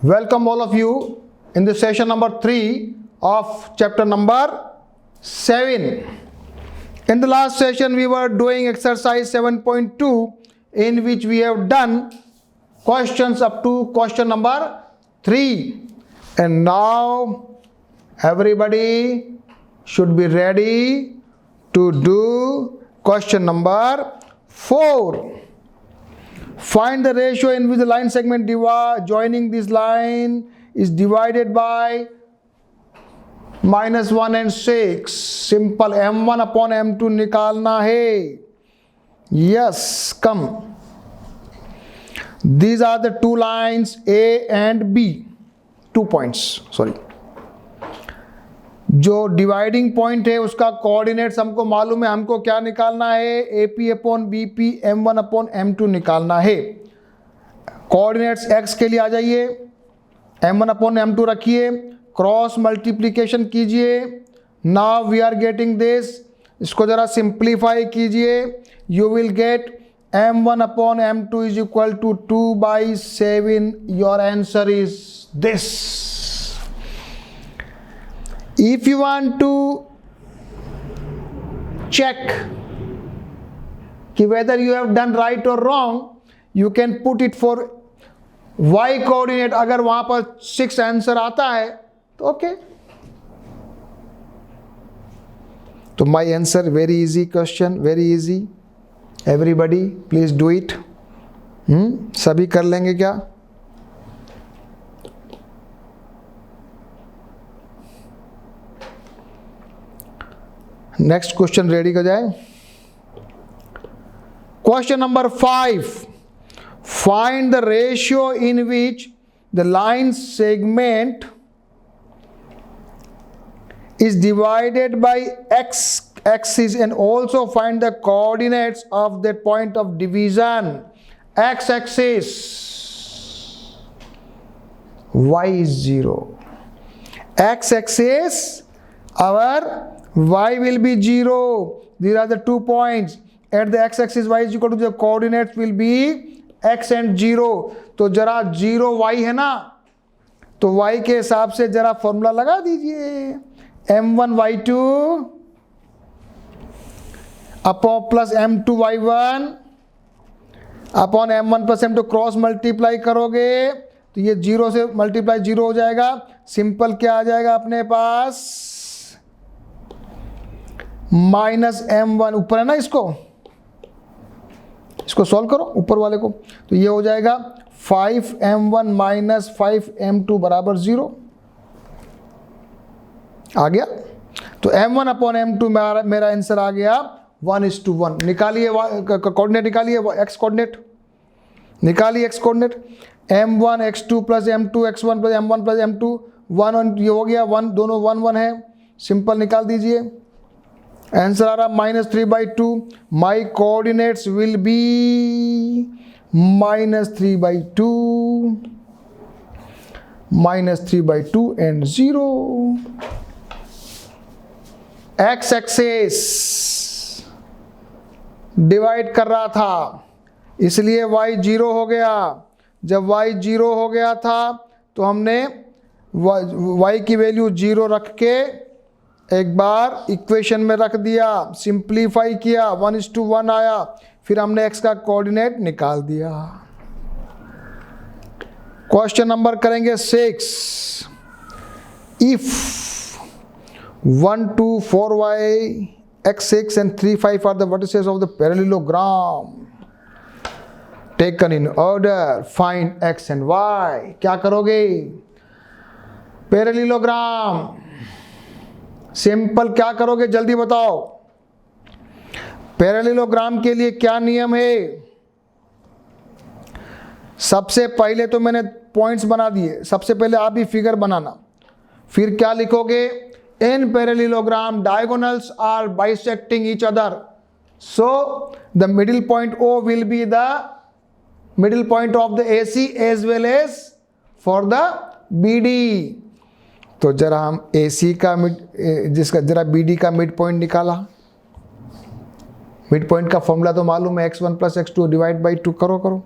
Welcome all of you in the session number 3 of chapter number 7. In the last session we were doing exercise 7.2 in which we have done questions up to question number 3. And now everybody should be ready to do question number 4. Find the ratio in which the line segment joining this line is divided by -1 and 6. Simple. m1 upon m2 निकालना है. Yes, come. These are the two lines A and B. 2 points. Sorry. जो dividing point है उसका coordinates हमको मालूम है. हमको क्या निकालना है? AP upon BP m1 upon m2 निकालना है. कोऑर्डिनेट्स x के लिए आ जाइए, m1 अपॉन m2 रखिए, क्रॉस मल्टीप्लिकेशन कीजिए. Now we are getting this. इसको जरा सिंप्लीफाई कीजिए. You will get m1 upon m2 is equal to 2/7. Your answer is this. If you want to check whether you have done right or wrong, you can put it for y coordinate. अगर वहां पर 6 answer आता है तो okay. तो my answer very easy question, very easy. Everybody please do it. सभी कर लेंगे क्या? नेक्स्ट क्वेश्चन रेडी हो जाए. Question number 5. Find the ratio in which the line segment is divided by x axis and also find the coordinates of that point of division. X axis y is 0. X axis our y will be 0. These are the 2 points. At the x axis y is equal to the coordinates will be x and 0. तो जरा 0 y है ना, तो y के हिसाब से जरा formula लगा दीजिए. m1 y2 upon plus m2 y1 upon m1 plus m2 cross multiply करोगे तो ये 0 से मल्टीप्लाई 0 हो जाएगा. सिंपल क्या आ जाएगा अपने पास? -m1 ऊपर है ना, इसको सॉल्व करो ऊपर वाले को. तो ये हो जाएगा 5m1 माइनस 5m2 बराबर 0. आ गया. तो m1 अपॉन m2 मेरा आंसर आ गया 1:1. निकालिए कोऑर्डिनेट, निकालिए x कोऑर्डिनेट, निकालिए x coordinate. m1 x2 plus m2 x1 plus m1 plus m2 1 ये हो गया 1. दोनों 1 1 है. सिंपल निकाल दीजिए. आंसर आ रहा -3/2. My coordinates will be -3/2 -3/2 and 0. X axis divide कर रहा था इसलिए y 0 हो गया. जब y 0 हो गया था तो हमने y की वैल्यू 0 रख के एक बार इक्वेशन में रख दिया, सिंप्लीफाई किया, 1:1 आया. फिर हमने x का कोऑर्डिनेट निकाल दिया. क्वेश्चन नंबर करेंगे 6. If 1 2 4y x6 and 3 5 are the vertices of the parallelogram taken in order, find x and y. क्या करोगे? पैरेललोग्राम सिंपल क्या करोगे जल्दी बताओ. पैरेललोग्राम के लिए क्या नियम है? सबसे पहले तो मैंने पॉइंट्स बना दिए. सबसे पहले आप भी फिगर बनाना. फिर क्या लिखोगे? In parallelogram diagonals are bisecting each other, so the middle point O will be the middle point of the AC as well as for the BD. तो जरा हम AC का जिसका जरा BD का मिड पॉइंट निकाला. मिड पॉइंट का formula तो मालूम है, x1 plus x2 divide by 2, करो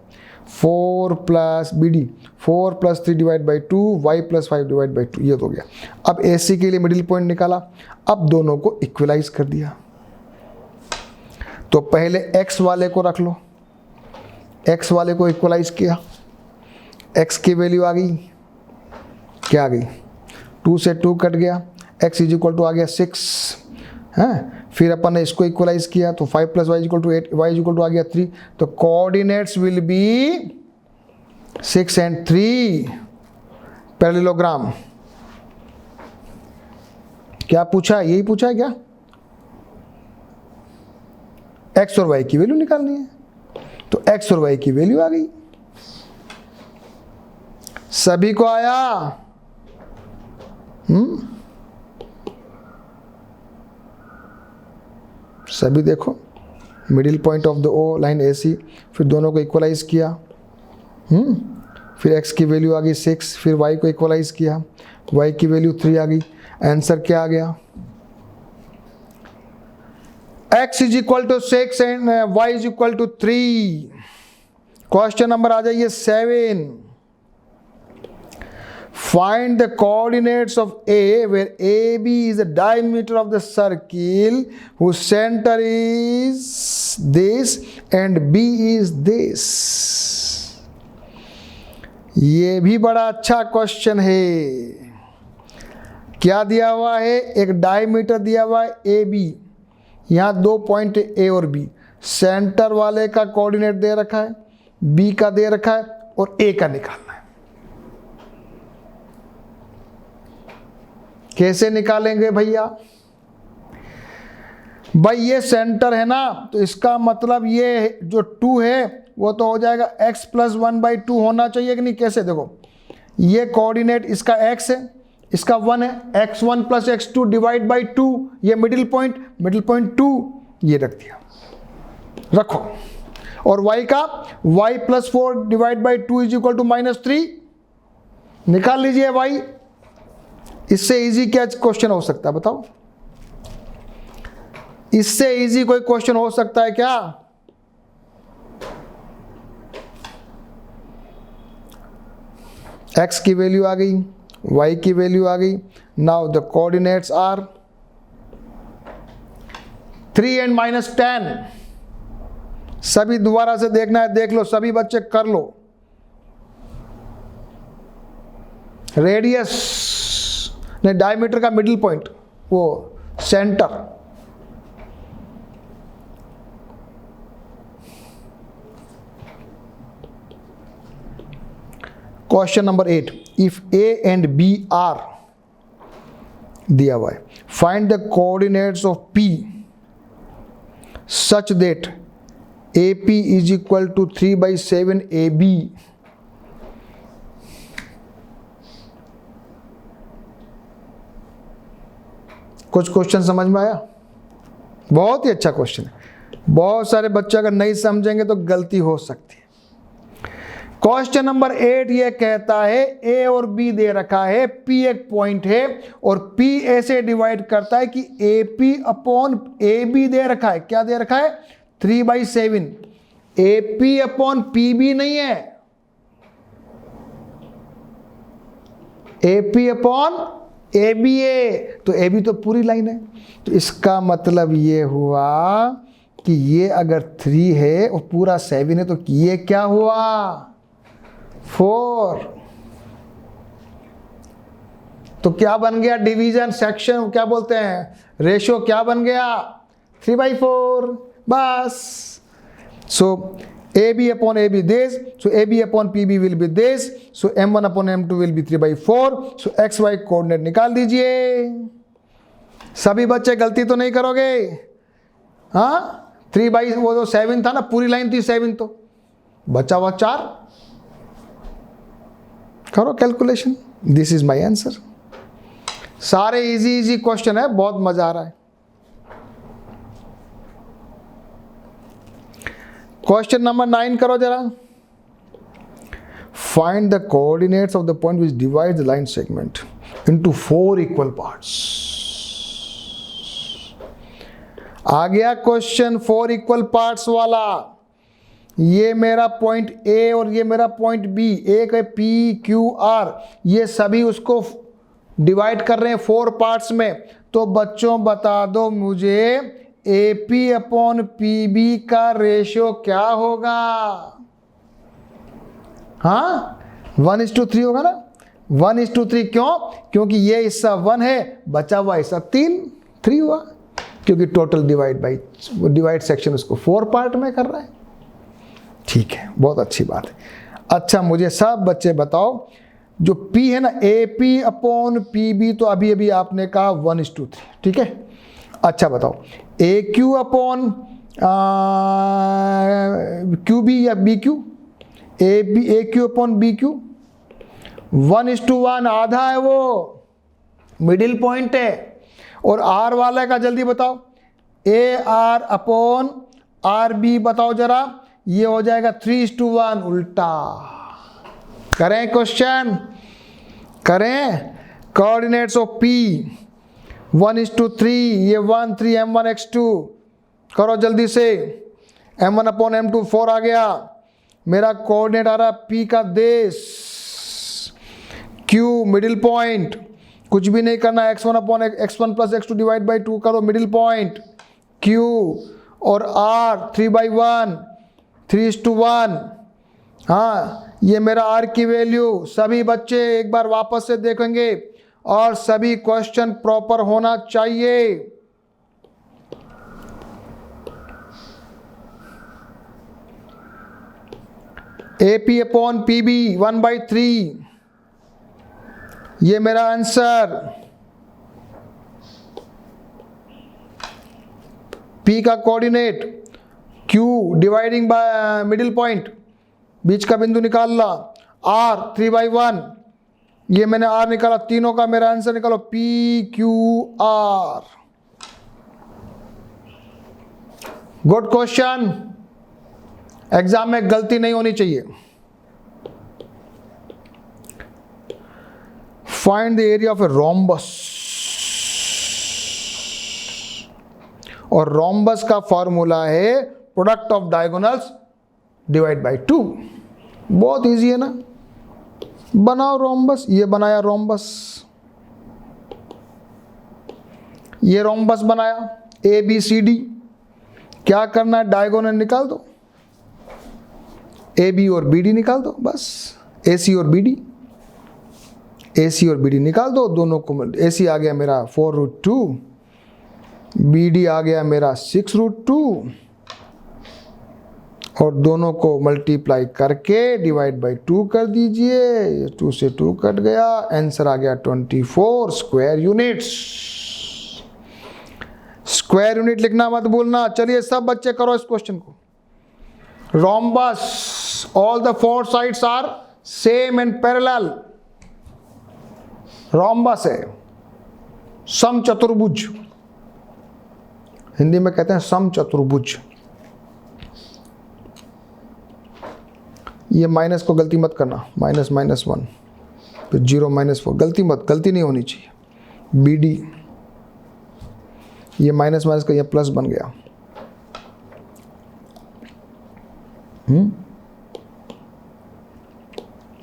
4 plus BD 4 plus 3 divide by 2, y plus 5 divide by 2, ये तो हो गया। अब AC के लिए मिडिल पॉइंट निकाला, अब दोनों को इक्वलाइज कर दिया। तो पहले x वाले को रख लो, x वाले को इक्वलाइज किया, x की वैल्यू आ गई, क्या आ गई, 2 से 2 कट गया, x इज इक्वल टू आ गया 6 है। फिर अपन ने इसको इक्वलाइज किया तो 5 plus y equal to 8, y equal to आ गया 3। तो coordinates will be 6 and 3 parallelogram. क्या पूछा, यही पूछा है क्या? x और y की वैल्यू निकालनी है, तो x और y की वैल्यू आ गई। सभी को आया? सभी देखो, middle point of the O line AC, फिर दोनों को इक्वलाइज किया, फिर x की वैल्यू आ गई 6, फिर y को इक्वलाइज किया, y की वैल्यू 3 आ गई। आंसर क्या आ गया? x इज इक्वल टू 6 एंड y is equal to 3। Question number आ जाइए 7। Find the coordinates of A where AB is the diameter of the circle whose center is this and B is this। ये भी बड़ा अच्छा question है। क्या दिया हुआ है? एक डायमीटर दिया हुआ है AB, यहाँ 2 पॉइंट A और B, सेंटर वाले का कोऑर्डिनेट दे रखा है, B का दे रखा है और A का निकालना है। कैसे निकालेंगे भैया? भाई ये सेंटर है ना, तो इसका मतलब ये जो 2 है वो तो हो जाएगा x प्लस 1/2 होना चाहिए कि नहीं? कैसे देखो, ये कोऑर्डिनेट इसका x है, इसका 1 है, x1 plus x2 divide by 2, ये मिडिल पॉइंट 2, ये रख दिया, रखो। और y का y plus 4 divide by 2 is equal to -3, निकाल लीजिए y। इससे इजी क्या क्वेश्चन हो सकता है बताओ? इससे इजी कोई क्वेश्चन हो सकता है क्या? x की वैल्यू आ गई, y की वैल्यू आ गई। Now the coordinates are 3 and -10। सभी दोबारा से देखना है, देख लो, सभी बच्चे कर लो। रेडियस नहीं, डायमीटर का मिडिल पॉइंट, वो centre. Question number 8, if A and B are दिया हुआ है, find the coordinates of P such that AP is equal to 3/7 AB। कुछ क्वेश्चन समझ में आया? बहुत ही अच्छा क्वेश्चन है। बहुत सारे बच्चे अगर नहीं समझेंगे तो गलती हो सकती है। क्वेश्चन नंबर 8 ये कहता है A और B दे रखा है, P एक पॉइंट है और P ऐसे डिवाइड करता है कि AP अपॉन AB दे रखा है। क्या दे रखा है? 3/7। AP अपॉन PB नहीं है, AP अपॉन ABA। तो AB तो पूरी लाइन है, तो इसका मतलब ये हुआ कि ये अगर 3 है और पूरा 7 है तो ये क्या हुआ? 4। तो क्या बन गया? डिवीजन, सेक्शन क्या बोलते हैं, रेशियो क्या बन गया? 3/4 बस। सो AB upon AB this, so AB upon PB will be this, so M1 upon M2 will be 3/4, so XY coordinate निकाल दीजिए। सभी बच्चे गलती तो नहीं करोगे? हाँ, 3/, वो जो 7 था ना, पूरी लाइन थी 7, तो बचा हुआ 4। करो calculation, this is my answer. सारे इजी क्वेश्चन है, बहुत मजा आ रहा है। क्वेश्चन नंबर 9 करो जरा। Find the coordinates of the point which divide the line segment into 4 equal parts. आ गया क्वेश्चन 4 इक्वल पार्ट्स वाला। ये मेरा पॉइंट ए और ये मेरा पॉइंट बी, एक है पी क्यू आर, ये सभी उसको डिवाइड कर रहे हैं 4 पार्ट्स में। तो बच्चों बता दो मुझे A P upon P B का रेशियो क्या होगा? हाँ 1:3 होगा ना, 1:3। क्यों? क्योंकि ये हिस्सा 1 है, बचा हुआ हिस्सा 3 हुआ, क्योंकि टोटल डिवाइड सेक्शन उसको 4 पार्ट में कर रहा है। ठीक है, बहुत अच्छी बात है। अच्छा मुझे सब बच्चे बताओ, जो P है ना, A P upon P B, तो अभी अभी आपने कहा 1:3, ठीक है। अच्छा बताओ ए क्यू अपॉन क्यू बी या बी क्यू, ए क्यू अपॉन बी क्यू 1:1, आधा है, वो मिडिल पॉइंट है। और आर वाला का जल्दी बताओ, A R upon R B, बताओ जरा, ये हो जाएगा 3:1, उल्टा। करें क्वेश्चन, करें। कोऑर्डिनेट्स ऑफ पी 1:3, ये 1 3 m1 x2, करो जल्दी से। m1 अपॉन m2 4 आ गया। मेरा कोऑर्डिनेट आ रहा पी का देश, क्यू मिडिल पॉइंट, कुछ भी नहीं करना, x1 upon x1 plus x2 divide by 2 करो, मिडिल पॉइंट क्यू, और r 3/1, 3:1। हाँ ये मेरा r की वैल्यू। सभी बच्चे एक बार वापस से देखेंगे और सभी क्वेश्चन प्रॉपर होना चाहिए। A P upon P B 1/3, ये मेरा आंसर। P का coordinate Q dividing by middle point, बीच का बिंदु निकालना, R 3/1, ये मैंने R निकाला, तीनों का मेरा आंसर निकालो, P Q R। Good question, exam में गलती नहीं होनी चाहिए। Find the area of a rhombus, और रोम्बस का फॉर्मूला है product of diagonals divide by 2। बहुत इजी है ना, बनाओ रोम्बस। ये बनाया रोम्बस, ये रोम्बस बनाया, ए बी सी डी। क्या करना है, डायगोनल निकाल दो, ए बी और बी डी निकाल दो, बस। ए सी और बी डी, ए सी और बी डी निकाल दो, दोनों को। ए सी आ गया मेरा 4√2, बी डी आ गया मेरा 6√2, और दोनों को मल्टीप्लाई करके डिवाइड बाई 2 कर दीजिए। 2 से 2 कट गया, आंसर आ गया 24 स्क्वायर यूनिट्स। स्क्वायर यूनिट लिखना मत भूलना। चलिए सब बच्चे करो इस क्वेश्चन को। Rhombus, all the 4 sides are same and parallel. Rhombus है समचतुर्भुज, हिंदी में कहते हैं समचतुर्भुज। ये माइनस को गलती मत करना, -1 फिर 0 -4, गलती नहीं होनी चाहिए। बी डी, ये माइनस का ये प्लस बन गया।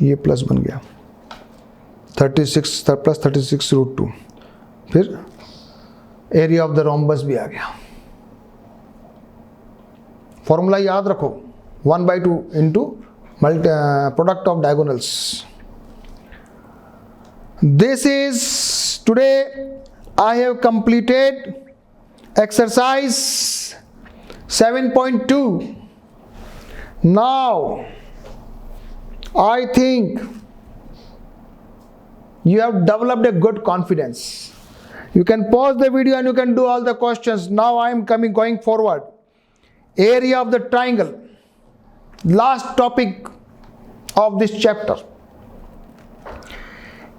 ये प्लस बन गया, 36 प्लस 36√2। फिर एरिया ऑफ द रोम्बस भी आ गया। फॉर्मूला याद रखो, 1/2 into product of diagonals. This is today I have completed exercise 7.2. Now I think you have developed a good confidence. You can pause the video and you can do all the questions. Now I am going forward. Area of the triangle, last topic of this chapter.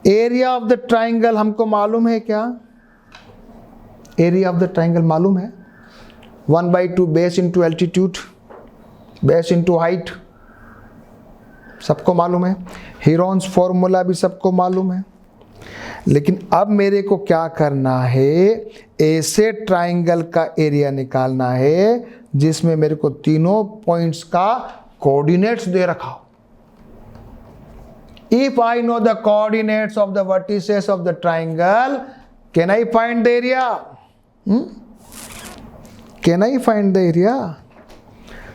Area of the triangle हमको मालूम है क्या? Area of the triangle मालूम है, 1/2 base into altitude, base into height, सबको मालूम है। Heron's formula भी सबको मालूम है। लेकिन अब मेरे को क्या करना है, ऐसे ट्राइंगल का एरिया निकालना है जिसमें मेरे को तीनों पॉइंट्स का कोऑर्डिनेट्स दे रखा हो। If I know the coordinates of the vertices of the triangle, can I find the area? Can I find the area?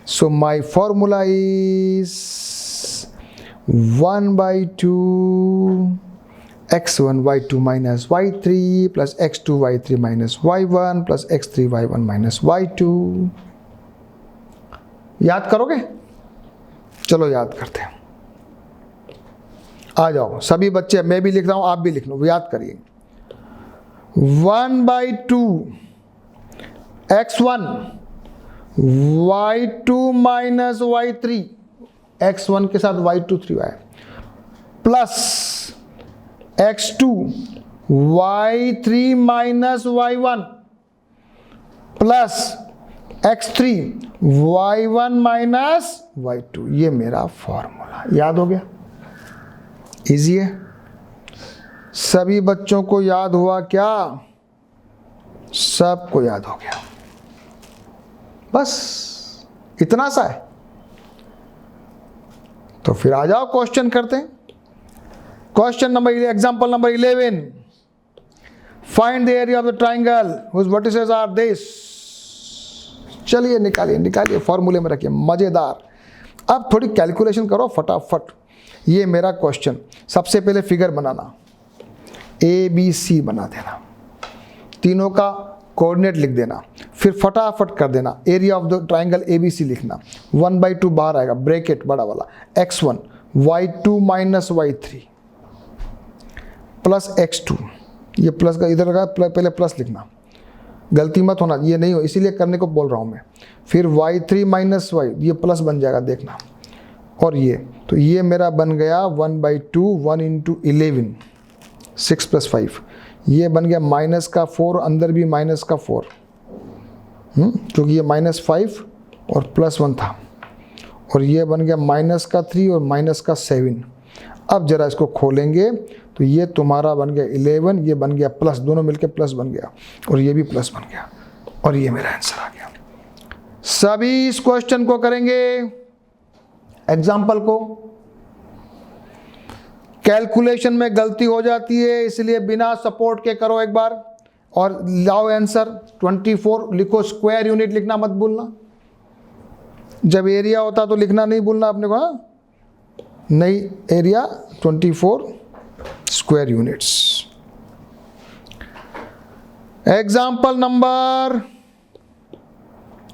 So my formula is 1 by 2 x1 y2 minus y3 plus x2 y3 minus y1 plus x3 y1 minus y2। याद करोगे? चलो याद करते हैं। आ जाओ सभी बच्चे, मैं भी लिख रहा हूं, आप भी लिख लो, याद करिए। 1 by 2 x1 y2 minus y3, x1 के साथ y2 3y plus x2 y3 minus y1 plus x3 y1 minus y2। ये मेरा फॉर्मूला याद हो गया। इजी है, सभी बच्चों को याद हुआ क्या? सबको याद हो गया, बस इतना सा है। तो फिर आ जाओ क्वेश्चन करते हैं। Question number example number 11, find the area of the triangle whose vertices are this. चलिए निकालिए फॉर्मूले में रखिए, मजेदार। अब थोड़ी कैलकुलेशन करो फटाफट। ये मेरा क्वेश्चन, सबसे पहले फिगर बनाना, ABC बना देना, तीनों का कोऑर्डिनेट लिख देना, फिर फटाफट कर देना area of the triangle ABC लिखना। 1 by 2 बाहर आएगा, ब्रैकेट बड़ा वाला, x1 y2 minus y3 plus x2, ये प्लस का इधर लगा, पहले प्लस लिखना, गलती मत होना, ये नहीं हो इसीलिए करने को बोल रहा हूँ मैं। फिर y3 माइनस y, ये प्लस बन जाएगा देखना, और ये तो ये मेरा बन गया 1 by 2 1 into 11 6 plus 5, ये बन गया माइनस का 4, अंदर भी माइनस का 4, क्योंकि ये -5 और +1 था, और ये बन गया माइनस का 3 और माइनस का 7। अब जरा इसको खोलेंगे तो ये तुम्हारा बन गया 11, ये बन गया प्लस, दोनों मिलके प्लस बन गया, और ये भी प्लस बन गया, और ये मेरा आंसर आ गया। सभी इस क्वेश्चन को करेंगे, एग्जाम्पल को। कैलकुलेशन में गलती हो जाती है, इसलिए बिना सपोर्ट के करो एक बार, और लाओ आंसर। 24 लिखो, स्क्वायर यूनिट लिखना मत भूलना। जब एरिया होता तो लिखना नहीं भूलना अपने को, हाँ? नहीं, area 24 square units. Example number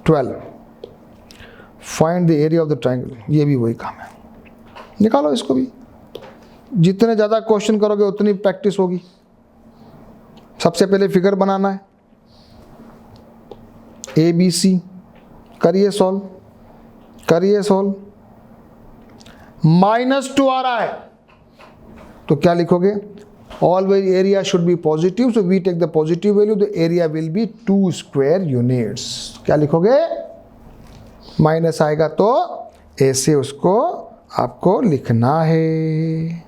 12, find the area of the triangle. ये भी वही काम है, निकालो इसको भी। जितने ज़्यादा क्वेश्चन करोगे उतनी प्रैक्टिस होगी। सबसे पहले फिगर बनाना है, ABC, करिए सॉल्व। -2 आ रहा है तो क्या लिखोगे? Always area should be positive, so we take the positive value, the area will be 2 square units. क्या लिखोगे? माइनस आएगा तो ऐसे उसको आपको लिखना है।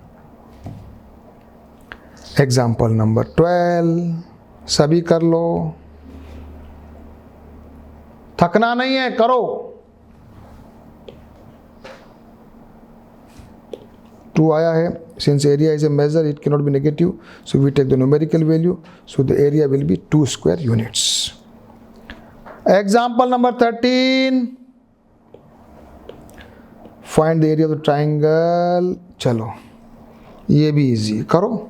एग्जाम्पल नंबर 12, सभी कर लो, थकना नहीं है, करो। 2 आया है, since area is a measure it can not be negative, so we take the numerical value, so the area will be 2 square units. Example number 13, find the area of the triangle. चलो ये भी easy, करो।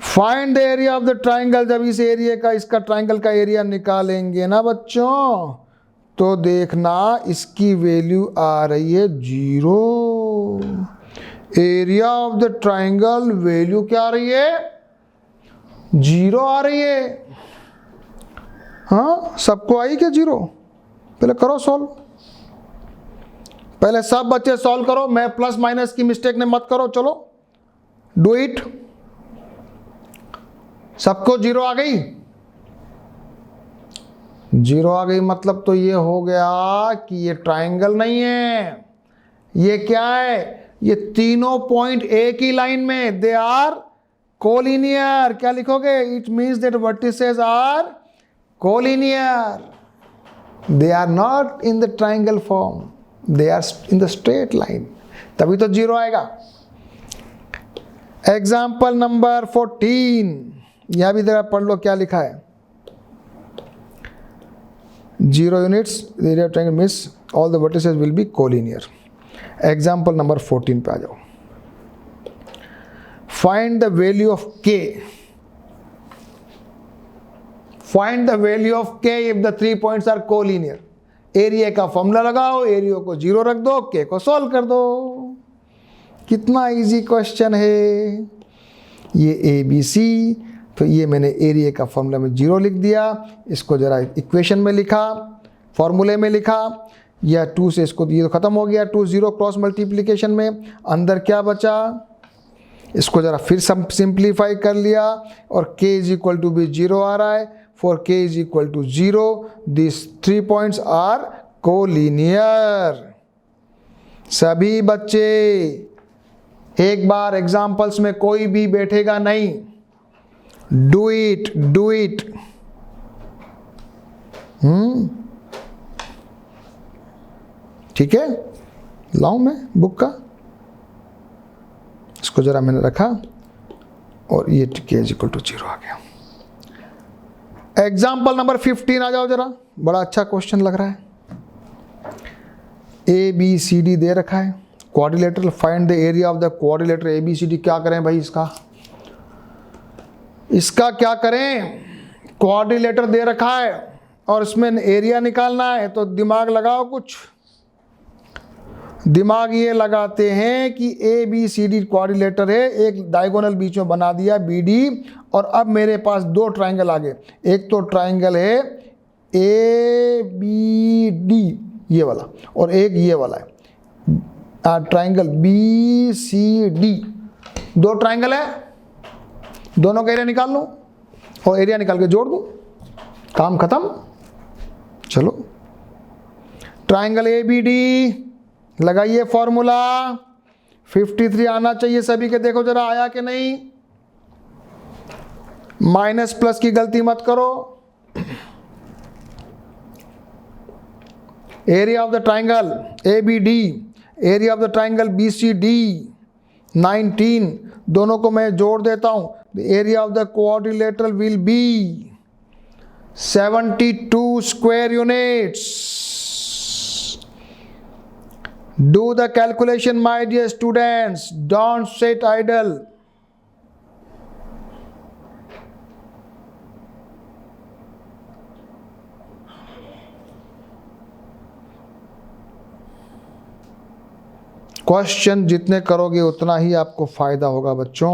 Find the area of the triangle. जब इस area का, इसका triangle का area निकालेंगे ना बच्चों, तो देखना इसकी वैल्यू आ रही है 0। Area of the triangle value क्या आ रही है? 0 आ रही है। हाँ, सबको आई क्या 0? पहले करो सॉल्व, पहले सब बच्चे सॉल्व करो, मैं प्लस माइनस की मिस्टेक ने मत करो। चलो डू इट। सबको 0 आ गई? 0 आ गई मतलब तो ये हो गया कि ये ट्राइंगल नहीं है, ये क्या है? ये तीनों पॉइंट एक ही लाइन में, दे आर कोलिनियर। क्या लिखोगे? It means that vertices are collinear, they are not in the triangle form, they are in the straight line, तभी तो जीरो आएगा। एग्जाम्पल नंबर 14, यहां भी जरा पढ़ लो क्या लिखा है। 0 units, the area of triangle means all the vertices will be collinear. Example number 14 पे आ जाओ। Find the value of k. Find the value of k if the 3 points are collinear. Area का फॉर्मूला लगाओ, area को 0 रख दो, k को solve कर दो। कितना इजी क्वेश्चन है ये। ए बी सी, तो ये मैंने एरिया का फॉर्मूला में 0 लिख दिया, इसको जरा इक्वेशन में लिखा, फॉर्मूले में लिखा, या 2 से इसको ये तो ख़त्म हो गया, 2 0 क्रॉस मल्टीप्लिकेशन में, अंदर क्या बचा, इसको ज़रा फिर सिंप्लीफाई कर लिया, और k इज इक्वल टू भी 0 आ रहा है। For k is equal to 0 this 3 points are collinear. सभी बच्चे एक बार एग्जाम्पल्स में कोई भी बैठेगा नहीं, डू इट, डू इट। ठीक है, लाऊं मैं बुक का, इसको जरा मैंने रखा, और ये k इज इक्वल टू 0 आ गया। एग्जाम्पल नंबर 15 आ जाओ जरा, बड़ा अच्छा क्वेश्चन लग रहा है। ए बी सी डी दे रखा है, quadrilateral, find the area of the quadrilateral A B C D. क्या करें भाई इसका क्या करें? क्वाड्रिलेटर दे रखा है और इसमें एरिया निकालना है, तो दिमाग लगाओ कुछ। दिमाग ये लगाते हैं कि A B C D quadrilateral है, एक डायगोनल बीच में बना दिया बी डी, और अब मेरे पास 2 ट्राइंगल आ गए। एक तो ट्राइंगल है ए बी डी ये वाला, और एक ये वाला है triangle B C D. 2 triangle है, दोनों का एरिया निकाल लूं और एरिया निकाल के जोड़ दूं, काम खत्म। चलो, ट्राइंगल ए बी डी लगाइए फॉर्मूला, 53 आना चाहिए सभी के। देखो जरा आया कि नहीं, माइनस प्लस की गलती मत करो। Area of the triangle A B D, area of the triangle B C D 19, दोनों को मैं जोड़ देता हूं। The area of the quadrilateral will be 72 square units. Do the calculation, my dear students. Don't sit idle. Question जितने करोगे उतना ही आपको फ़ायदा होगा बच्चों,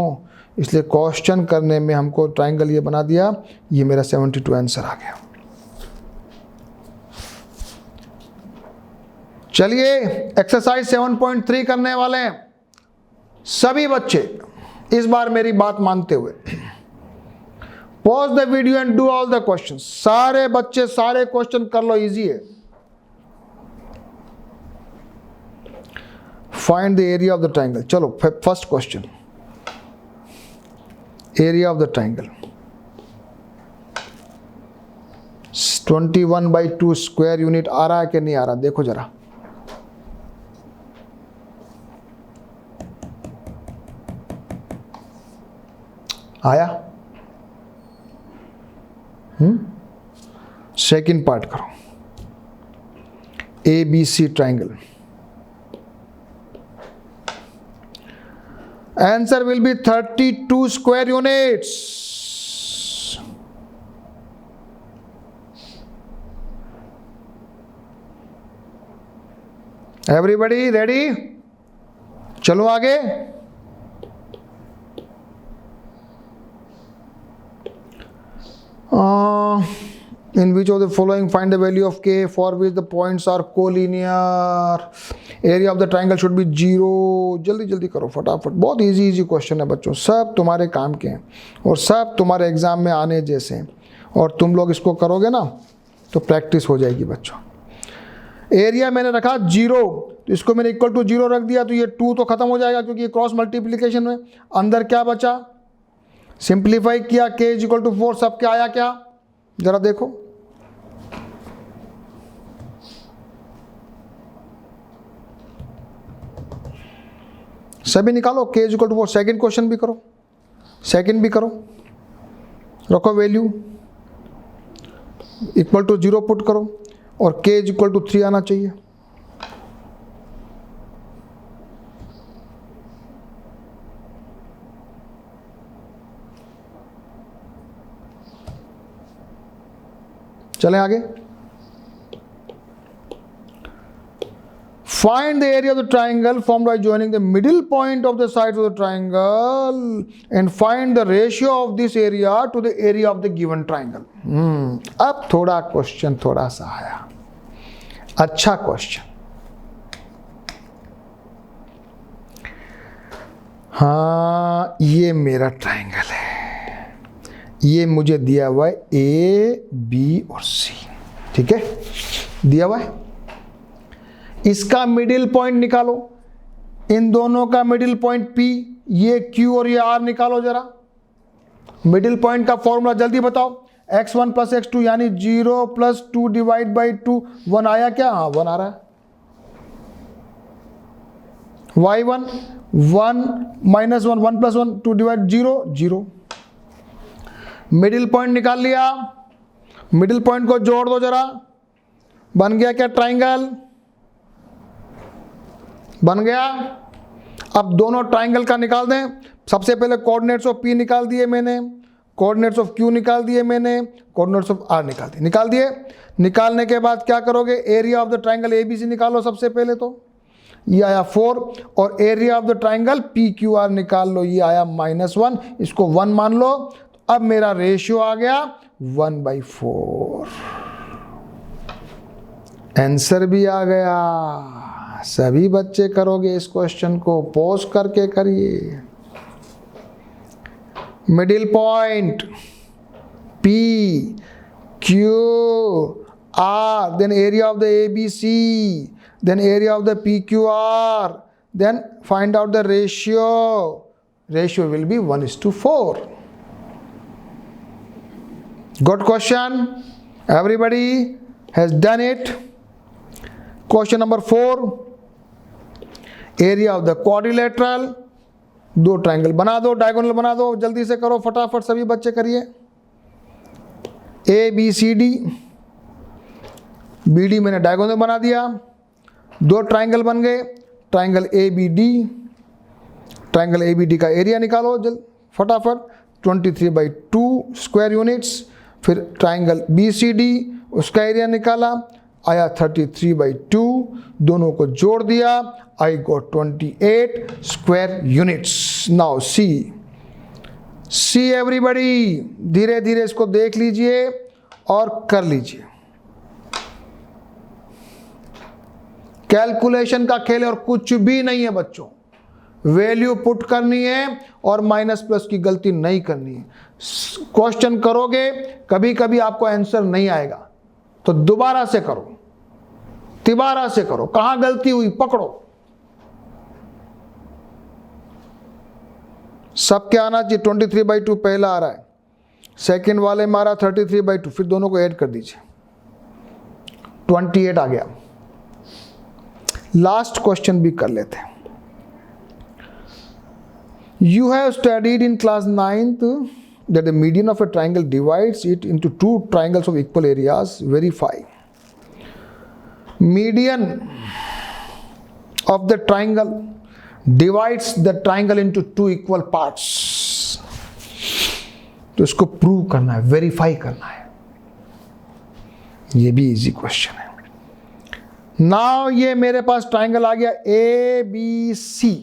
इसलिए क्वेश्चन करने में हमको ट्राइंगल ये बना दिया, ये मेरा 72 आंसर आ गया। चलिए एक्सरसाइज 7.3 करने वाले हैं सभी बच्चे। इस बार मेरी बात मानते हुए pause the video and do all the question. सारे बच्चे सारे क्वेश्चन कर लो, इजी है। Find the area of the triangle. चलो first question, area of the triangle 21/2 square unit आ रहा है कि नहीं आ रहा, देखो जरा। आया? सेकंड पार्ट करो, A B C triangle. Answer will be 32 square units. Everybody ready? चलो आगे। In which of the following find the value of k for which the points are collinear? Area of the triangle should be 0. जल्दी जल्दी करो फटाफट, बहुत easy question है बच्चों, सब तुम्हारे काम के हैं और सब तुम्हारे एग्जाम में आने जैसे हैं, और तुम लोग इसको करोगे ना तो प्रैक्टिस हो जाएगी बच्चों। एरिया मैंने रखा 0, तो इसको मैंने इक्वल टू 0 रख दिया, तो ये 2 तो खत्म हो जाएगा क्योंकि ये क्रॉस मल्टीप्लीकेशन में। अंदर क्या बचा, सिंप्लीफाई किया, k इज इक्वल टू 4, सब क्या आया, क्या जरा देखो, सभी निकालो, k is equal to 4। Second question भी करो, सेकेंड भी करो, रखो वैल्यू इक्वल टू 0 पुट करो और k इज इक्वल टू 3 आना चाहिए। चलें आगे। Find the area of the triangle formed by joining the middle point of the sides of the triangle and find the ratio of this area to the area of the given triangle. अब थोड़ा question थोड़ा सा आया, अच्छा question. हाँ, ये मेरा triangle है, ये मुझे दिया हुआ है A, B और C, ठीक है, दिया हुआ है। इसका मिडिल पॉइंट निकालो, इन दोनों का मिडिल पॉइंट P, ये Q और ये R निकालो जरा। मिडिल पॉइंट का फॉर्मूला जल्दी बताओ, x1 प्लस x2 यानी 0 प्लस 2 डिवाइड बाई 2, 1 आया क्या? हाँ 1 आ रहा है। y1 1 minus 1, 1 plus 1, 2 divide 0, 0। Middle point निकाल लिया, मिडिल पॉइंट को जोड़ दो जरा, बन गया क्या ट्राइंगल? बन गया। अब दोनों ट्राइंगल का निकाल दें। सबसे पहले कोऑर्डिनेट्स ऑफ P निकाल दिए मैंने, कोऑर्डिनेट्स ऑफ Q निकाल दिए मैंने, कोऑर्डिनेट्स ऑफ R निकाल दिए। निकालने के बाद क्या करोगे, area of the triangle ABC निकालो सबसे पहले, तो ये आया 4, और area of the triangle PQR निकाल लो, ये आया -1, इसको 1 मान लो। तो अब मेरा रेशियो आ गया 1/4। आंसर भी आ गया। सभी बच्चे करोगे इस क्वेश्चन को, पॉज करके करिए। Middle point P Q R, then area of the ABC, then area of the PQR, then find out the ratio. Ratio will be 1:4. Good question. Everybody has done it. Question number 4, area of the quadrilateral। दो triangle बना दो, diagonal बना दो, जल्दी से करो फटाफट, सभी बच्चे करिए। ABCD, BD मैंने डायगोनल बना दिया, दो ट्राइंगल बन गए। ट्राइंगल ABD, ट्राइंगल ABD का एरिया निकालो जल्द फटाफट, 23/2 स्क्वायर यूनिट्स। फिर ट्राइंगल BCD, उसका एरिया निकाला, आया 33/2, दोनों को जोड़ दिया, I got 28 square units. Now see everybody, धीरे धीरे इसको देख लीजिए और कर लीजिए। कैलकुलेशन का खेल है और कुछ भी नहीं है बच्चों, वैल्यू पुट करनी है और माइनस प्लस की गलती नहीं करनी है। क्वेश्चन करोगे, कभी कभी आपको आंसर नहीं आएगा तो दोबारा से करो, तिबारा से करो, कहां गलती हुई पकड़ो। सबके आना चाहिए। 23/2 पहला आ रहा है, सेकंड वाले में आ रहा 33/2, फिर दोनों को ऐड कर दीजिए, 28 आ गया। लास्ट क्वेश्चन भी कर लेते हैं। You have studied in class 9th that the median of a triangle divides it into two triangles of equal areas. Verify. Median of the triangle divides the triangle into two equal parts. तो इसको prove करना है, verify करना है। ये भी easy question है। Now ये मेरे पास ट्राइंगल आ गया ABC,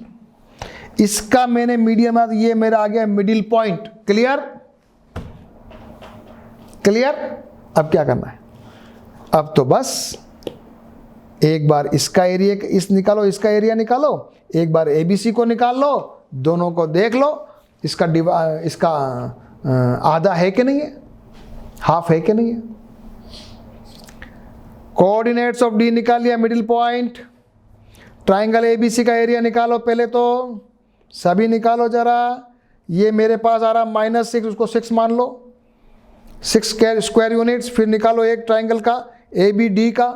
इसका मैंने मीडियम, ये मेरा आ गया मिडिल पॉइंट। Clear clear. अब क्या करना है, अब तो बस एक बार इसका एरिया इस निकालो, इसका एरिया निकालो, एक बार ABC को निकाल लो, दोनों को देख लो, इसका आधा है कि नहीं है, हाफ है कि नहीं है। कोऑर्डिनेट्स ऑफ D निकाल लिया, मिडिल पॉइंट, ट्राइंगल एबीसी का एरिया निकालो पहले तो, सभी निकालो जरा। ये मेरे पास आ रहा -6, उसको 6 मान लो, 6 स्क्वायर यूनिट्स। फिर निकालो एक ट्राइंगल का ABD का,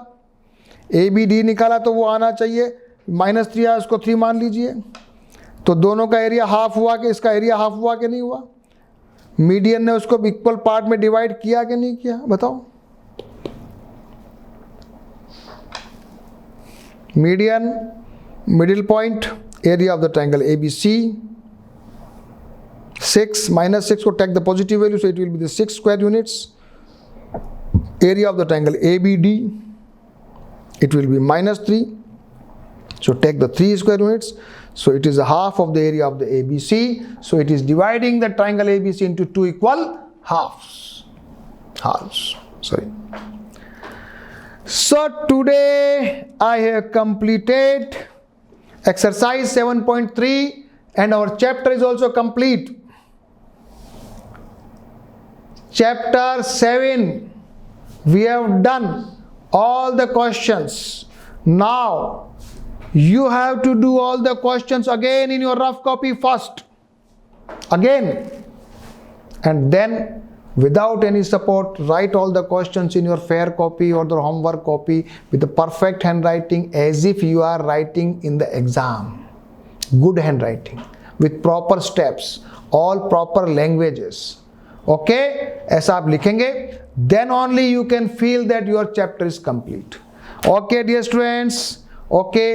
ABD निकाला तो वो आना चाहिए -3 है, उसको 3 मान लीजिए। तो दोनों का एरिया हाफ हुआ कि इसका एरिया हाफ हुआ कि नहीं हुआ? मीडियन ने उसको इक्वल पार्ट में डिवाइड किया कि नहीं किया, बताओ। Median, middle point, area of the triangle ABC, 6 -6 को take the positive value, so it will be the 6 square units. Area of the ट्राइंगल ABD, it will be -3, so take the 3 square units, so it is a half of the area of the ABC, so it is dividing the triangle ABC into 2 equal halves, sorry. So today I have completed exercise 7.3 and our chapter is also complete. Chapter 7 we have done all the questions. Now you have to do all the questions again in your rough copy first, again, and then without any support write all the questions in your fair copy or the homework copy with the perfect handwriting as if you are writing in the exam. Good handwriting with proper steps, all proper languages. Okay, ऐसा आप लिखेंगे, then only you can feel that your chapter is complete. Okay dear students, okay.